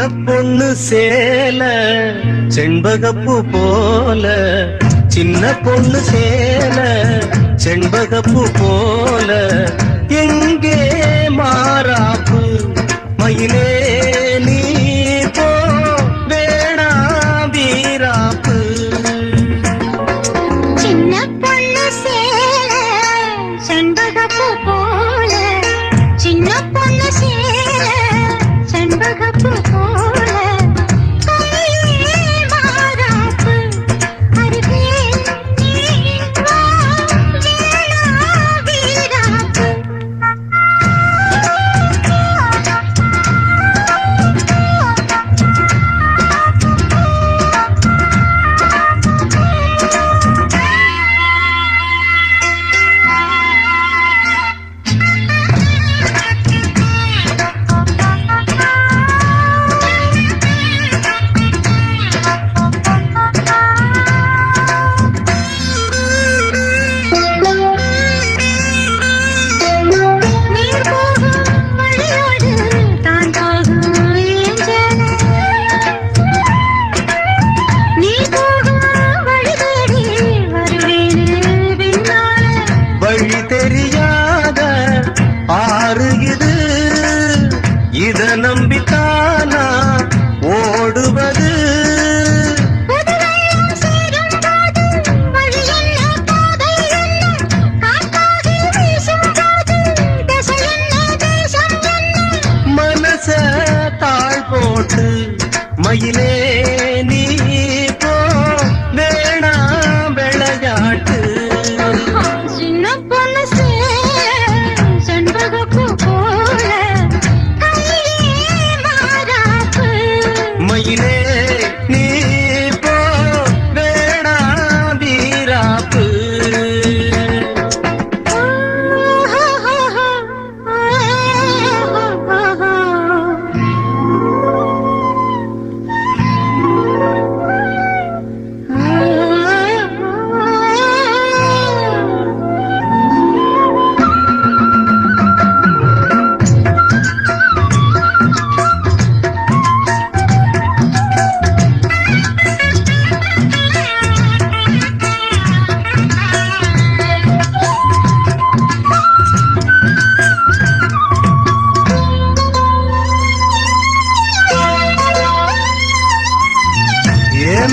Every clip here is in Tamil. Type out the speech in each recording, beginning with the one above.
பொண்ணு சேல செண்பகப்பூ போல, சின்ன பொண்ணு சேல செண்பகப்பூ போல, எங்கே மாறாப்பு மயிலே நீ போ வேணா வீராப்பு. சின்ன பொண்ணு சேல செண்பகப்பூ போல, சின்ன பொண்ணு சேல செண்பகப்பூ போல, இத நம்பித்தானா ஓடுவது. மனச தாழ் போட்டு மயிலே நீ போ வேணா விளையாட்டு. சின்ன பொண்ணு செண்பகப்பூ போல, மயிலே நீ போ வேணா வீராப்பு.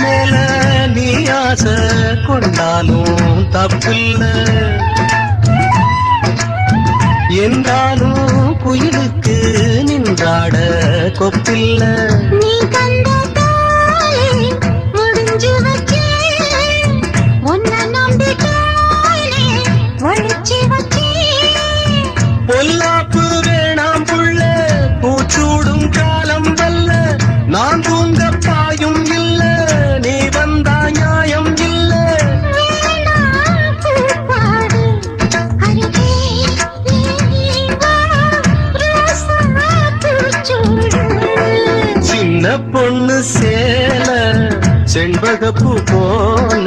மேல நீ ஆசை கொண்டாலும் தப்பில்ல, என்றாலும் குயிலுக்கு நின்றாட கொப்பில்ல. நீ கண்ட தாயே முடிஞ்சு வச்சே, உன்னை நம்பிட்டாலே ஒழிச்சு வச்சே. பொல்லாப்பு வேணாம் புள்ள பூச்சூடும் காலம் வல்ல, நான் தூங்க பாயும் இல்ல நீ வந்தா நியாயம் இல்ல. சின்ன பொண்ணு சேல செண்பகப்பூ போல,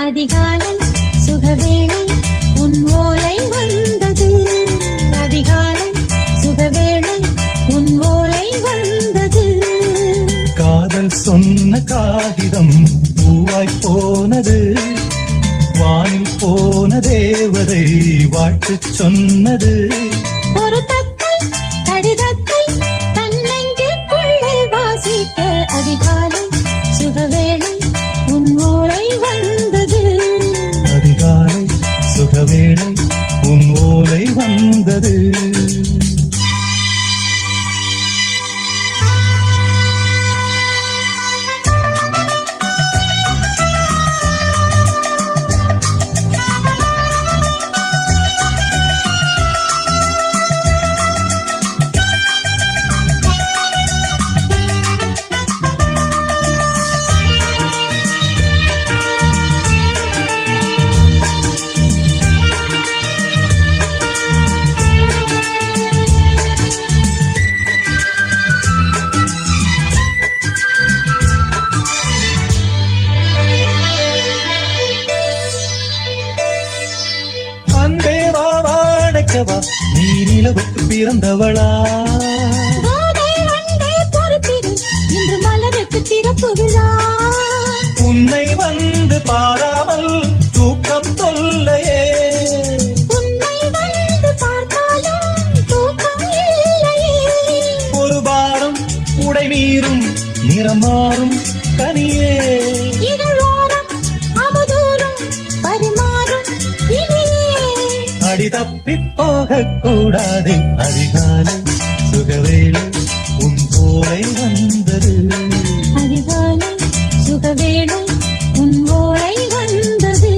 அதிகாலை சுகவேளை உன் ஓலை வந்தது, அதிகாலை சுகவேளை உன் ஓலை வந்தது. காதல் சொன்ன காகிதம் பூவாய் போனது, வானில் போன தேவதை வாழ்த்து சொன்னது. ஒரு தத்தை கடிதத்தை தன்னெஞ்சுக்குள்ளே வாசிக்க, அதிகாலை சுகவேளை உன் ஓலை வந்தது, அதிகாலை சுகவேளை உன் ஓலை வந்தது. பிறந்தவளா கோதை வந்தே பொறுப்பிரு இன்று மலருக்கு திறப்பு விழா உன்னை வந்து பாராமல் தூக்கம் தொல்லையே உன்னை வந்து பார்த்தாலும் தூக்கம் இல்லையே ஒரு பாரம் உடை மீறும் நிறம் மாறும் கனியே இதழோரம் அவதூறும் பரிமாறும் இனியே அடி தப்பி போகக் கூடாது அதிகாலை சுகவேளை உன் போலை வந்தது அதிகாலை சுகவேளை உன் ஓலை வந்தது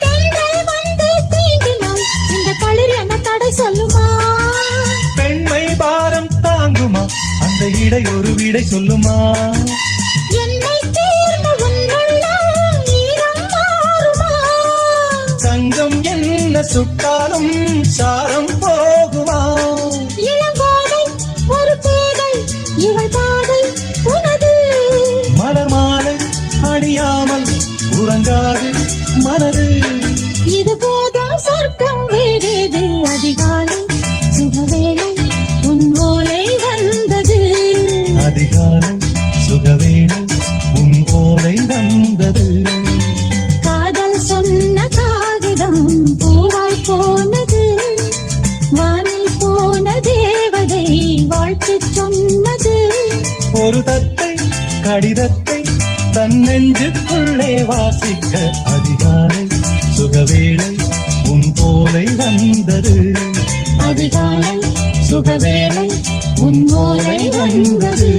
பெண்கள் வந்து தீண்டினால் இந்த களிர் என்ன தடை சொல்லுமா பெண்மை பாரம் தாங்குமா அந்த இடை ஒரு விடை சொல்லுமா என்னை தேர்ந்த உன்னுள்ளம் ஈரம் மாறுமா தங்கம் என்ன சுட்டாலும் சாரம் போகுமா இளங்கோதை ஒரு பேதை இவள் பாதை உனது மலர் மாலை அணியாமல் உறங்காது மனது இது போதும் சொர்க்கம் வேறேது அதிகாலை சுகவேளை உன் ஓலை வந்தது அதிகாலை சுகவேளை உன் போலை வந்தது காதல் சொன்ன காகிதம் பூவாய் போனது வானில் போன தேவதை வாழ்த்து சொன்னது ஒரு தத்தை கடிதத்தை தன் நெஞ்சுக்குள்ளே வாசிக்க அதிகாலை சுகவேளை உன் போலை வந்தது அதிகாலை சுகவேளை உன் ஓலை வந்தது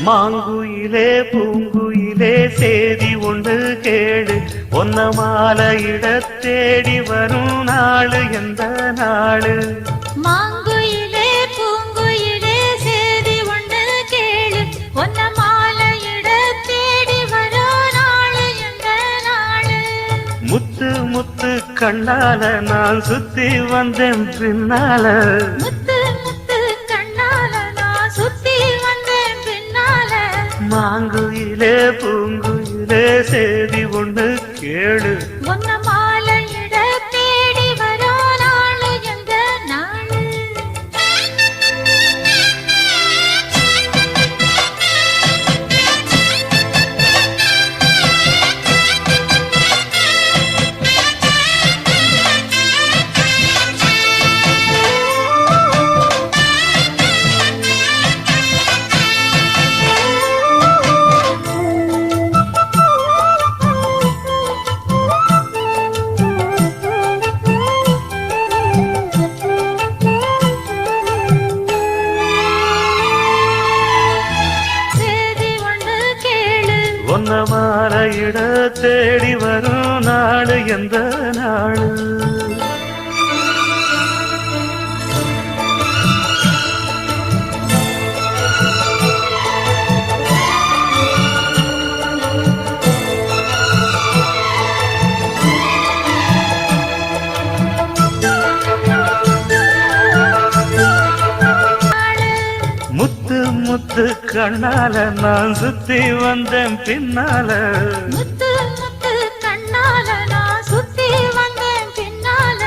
மாங்குயிலே பூங்குயிலே சேதி ஒன்று கேடு ஒன்ன மாலையிட தேடி வரும் நாளு எந்த நாளு மாங்குயிலே பூங்குயிலே சேதி ஒன்று கேளு ஒன்ன மாலையிட தேடி வரோ நாளு எந்த நாளு முத்து முத்து கண்ணால நான் சுத்தி வந்தேன் பின்னால முத்து முத்து கண்ணால நான் சுத்தி வந்தேன் பின்னால மாங்குயிலே பூங்குயிலே சேதி ஒன்று கேளு ஒன்ன மாலையிட தேடி வரோ நாளு எந்த நாளு சேதி ஒன்று கேளு ஒன்ன மாலையிட தேடி வரும் நாளு எந்த நாளு முத்து முத்து கண்ணால நான் சுத்தி வந்தேன் பின்னால முத்து முத்து கண்ணால நான் சுத்தி வந்தேன் பின்னால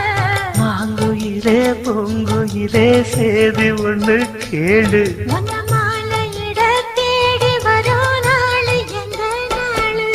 மாங்குயிலே பூங்குயிலே சேதி ஒன்று கேளு ஒன்ன மாலையிட தேடி வரோ நாளு எந்த நாளு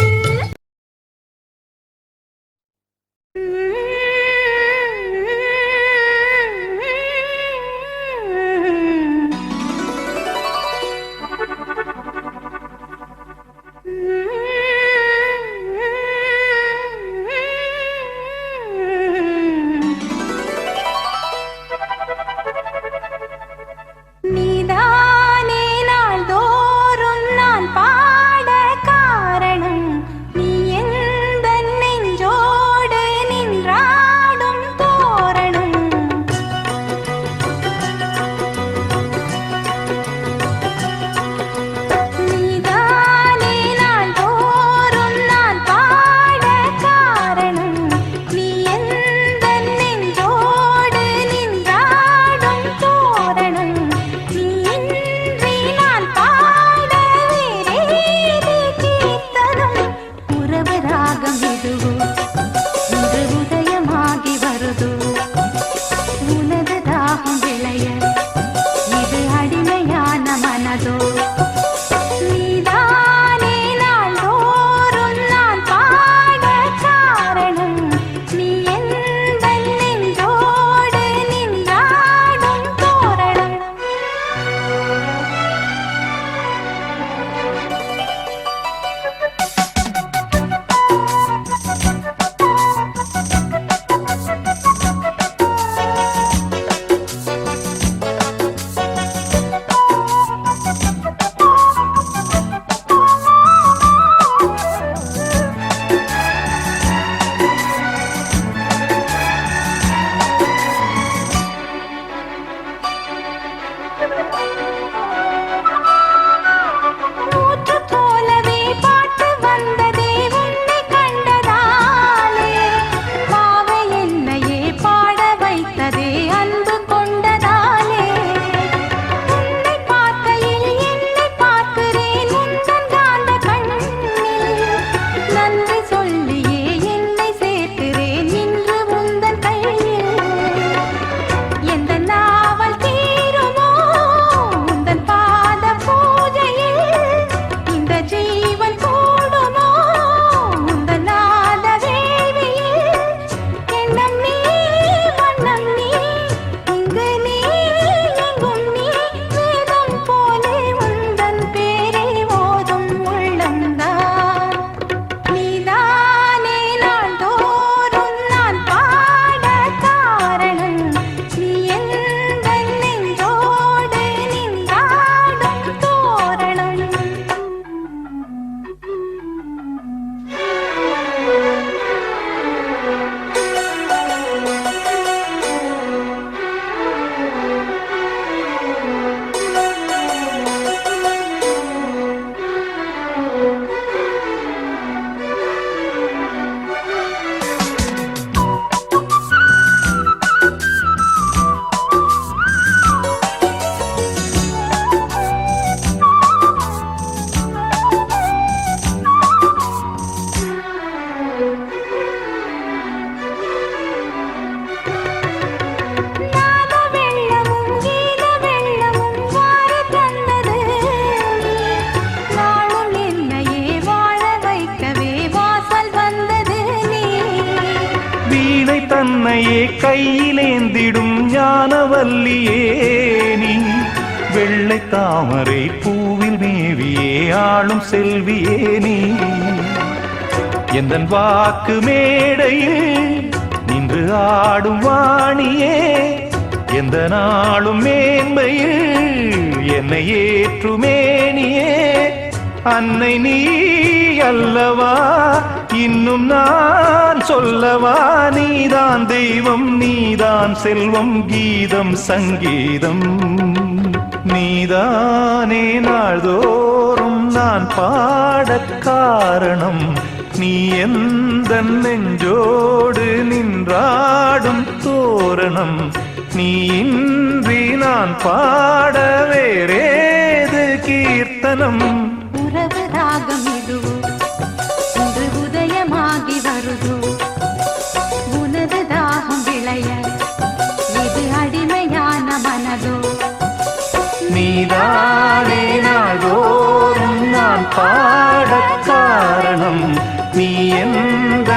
நீதானே நாள்தோறும் நான் பாட காரணம் நீ எந்த நெஞ்சோடு நின்ற வீணை தன்னையே கையிலேந்திடும் ஞானவல்லியே நீ வெள்ளை தாமரை பூவில் மேவியே ஆளும் செல்வியே நீ எந்தன் வாக்கு மேடையில் நின்று ஆடும் வாணியே எந்த நாளும் மேன்மையில் என்னை ஏற்றுமேனியே அன்னை நீ அல்லவா இன்னும் நான் சொல்லவா நீதான் தெய்வம் நீதான் செல்வம் கீதம் சங்கீதம் நீதானே நாள்தோறும் நான் பாடக் காரணம் நீ எந்த நெஞ்சோடு நின்றாடும் தோரணம் நீ இன்றி நான் பாட வேறேது கீர்த்தனம் உறவு ராகம் இதுவோ இன்று உதயமாகி வருதோ உனது தாகம் விளைய இது அடிமையான மனதோ நீதானே நாள்தோறும் நான் பாடக் காரணம் நீ எந்த